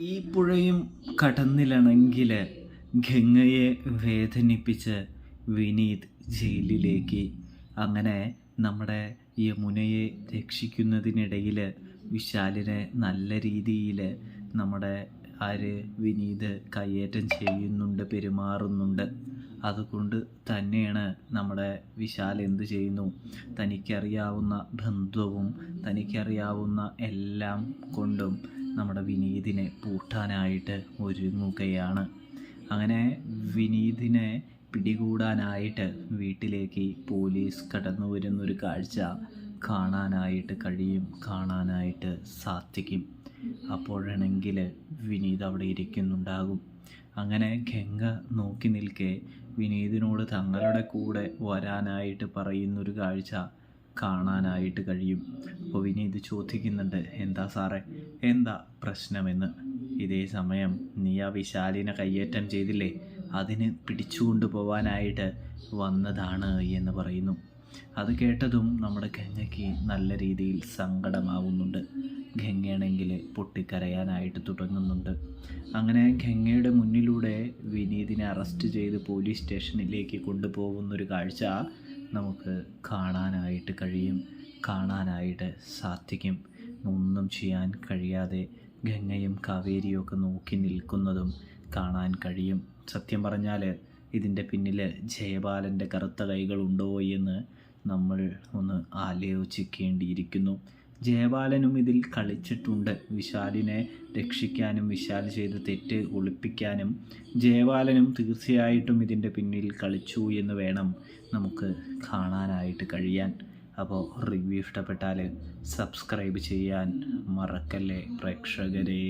ഈ പുഴയും കടന്നിലണമെങ്കിൽ ഗംഗയെ വേദനിപ്പിച്ച് വിനീത് ജയിലിലേക്ക്. അങ്ങനെ നമ്മുടെ യമുനയെ രക്ഷിക്കുന്നതിനിടയിൽ വിശാലിനെ നല്ല രീതിയിൽ നമ്മുടെ വിനീത് കയ്യേറ്റം ചെയ്യുന്നുണ്ട്, പെരുമാറുന്നുണ്ട്. അതുകൊണ്ട് തന്നെയാണ് നമ്മുടെ വിശാൽ എന്ത് ചെയ്യുന്നു, തനിക്കറിയാവുന്ന ബന്ധവും തനിക്കറിയാവുന്ന എല്ലാം കൊണ്ടും നമ്മുടെ വിനീതിനെ പൂട്ടാനായിട്ട് ഒരുങ്ങുകയാണ്. അങ്ങനെ വിനീതിനെ പിടികൂടാനായിട്ട് വീട്ടിലേക്ക് പോലീസ് കടന്നു വരുന്നൊരു കാഴ്ച കാണാനായിട്ട് സാധിക്കും. അപ്പോഴാണെങ്കിൽ വിനീത് അവിടെ ഇരിക്കുന്നുണ്ടാകും. അങ്ങനെ ഗംഗ നോക്കി നിൽക്കെ വിനീതിനോട് തങ്ങളുടെ കൂടെ വരാനായിട്ട് പറയുന്നൊരു കാഴ്ച കാണാനായിട്ട് കഴിയും. അപ്പോൾ വിനീത് ചോദിക്കുന്നുണ്ട്, എന്താ സാറേ, എന്താ പ്രശ്നമെന്ന്. ഇതേ സമയം നീ ആ വിശാലിനെ കയ്യേറ്റം ചെയ്തില്ലേ, അതിന് പിടിച്ചുകൊണ്ട് പോവാനായിട്ട് വന്നതാണ് എന്ന് പറയുന്നു. അത് കേട്ടതും നമ്മുടെ ഗംഗയ്ക്ക് നല്ല രീതിയിൽ സങ്കടമാവുന്നുണ്ട്. ഗംഗയാണെങ്കിൽ പൊട്ടിക്കരയാനായിട്ട് തുടങ്ങുന്നുണ്ട്. അങ്ങനെ ഗംഗയുടെ മുന്നിലൂടെ വിനീതിനെ അറസ്റ്റ് ചെയ്ത് പോലീസ് സ്റ്റേഷനിലേക്ക് കൊണ്ടുപോകുന്നൊരു കാഴ്ച നമുക്ക് കാണാനായിട്ട് സാധിക്കും. ഒന്നും ചെയ്യാൻ കഴിയാതെ ഗംഗയും കാവേരിയും ഒക്കെ നോക്കി നിൽക്കുന്നതും കാണാൻ കഴിയും. സത്യം പറഞ്ഞാൽ ഇതിൻ്റെ പിന്നിൽ ജയപാലൻ്റെ കറുത്ത കൈകളുണ്ടോ എന്ന് നമ്മൾ ഒന്ന് ആലോചിക്കേണ്ടിയിരിക്കുന്നു. ജയപാലനും ഇതിൽ കളിച്ചിട്ടുണ്ട്. വിശാലിനെ രക്ഷിക്കാനും വിശാൽ ചെയ്ത തെറ്റ് ഒളിപ്പിക്കാനും ജയപാലനും തീർച്ചയായിട്ടും ഇതിൻ്റെ പിന്നിൽ കളിച്ചു എന്ന് വേണം നമുക്ക് കാണാനായിട്ട് കഴിയാൻ. അപ്പോൾ റിവ്യൂ ഇഷ്ടപ്പെട്ടാൽ സബ്സ്ക്രൈബ് ചെയ്യാൻ മറക്കല്ലേ പ്രേക്ഷകരേ.